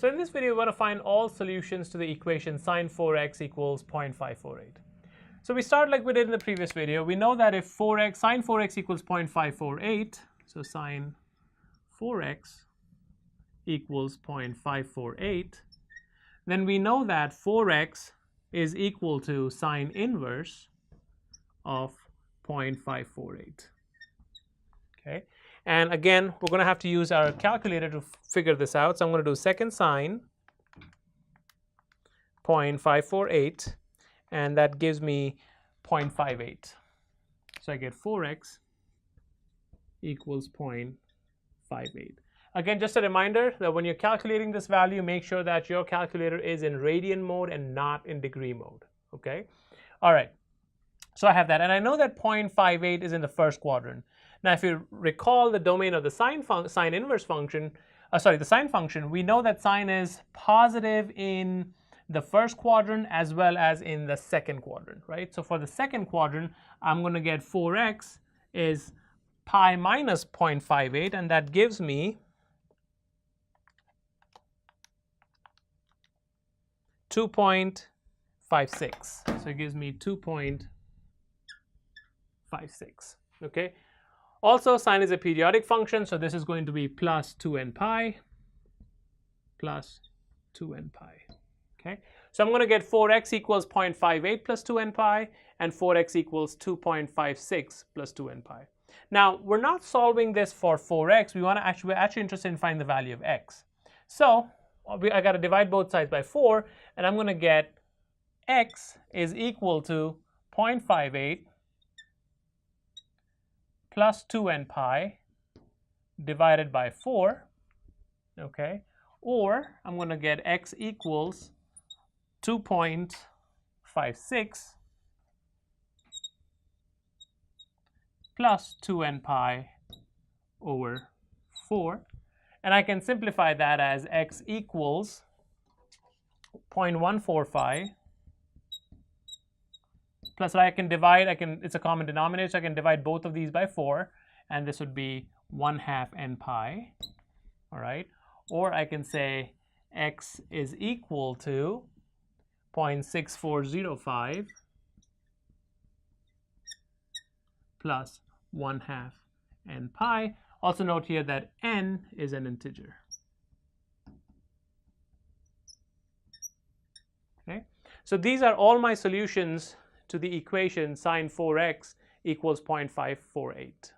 So in this video, we want to find all solutions to the equation sine 4x equals 0.548. So we start like we did in the previous video. We know that if sine 4x equals 0.548, so sine 4x equals 0.548, then we know that 4x is equal to sine inverse of 0.548. Okay, and again, we're going to have to use our calculator to figure this out. So I'm going to do second sine 0.548, and that gives me 0.58. So I get 4x equals 0.58. Again, just a reminder that when you're calculating this value, make sure that your calculator is in radian mode and not in degree mode. Okay, all right. So I have that, and I know that 0.58 is in the first quadrant. Now, if you recall the domain of the sine inverse function, the sine function, we know that sine is positive in the first quadrant as well as in the second quadrant, right? So for the second quadrant, I'm going to get 4x is pi minus 0.58, and that gives me 2.56. So it gives me 2.56. Okay. Also, sine is a periodic function, so this is going to be plus 2n pi plus 2n pi. Okay. So I'm going to get 4x equals 0.58 plus 2n pi, and 4x equals 2.56 plus 2n pi. Now, we're not solving this for 4x. We're actually interested in finding the value of x. So I got to divide both sides by 4, and I'm going to get x is equal to 0.58 plus 2n pi divided by 4, okay, or I'm going to get x equals 2.56 plus 2n pi over 4, and I can simplify that as x equals 0.145 plus I can divide, it's a common denominator, so I can divide both of these by 4, and this would be 1/2 n pi, all right? Or I can say x is equal to 0.6405 plus 1/2 n pi. Also note here that n is an integer. Okay, so these are all my solutions to the equation sine 4x equals 0.548.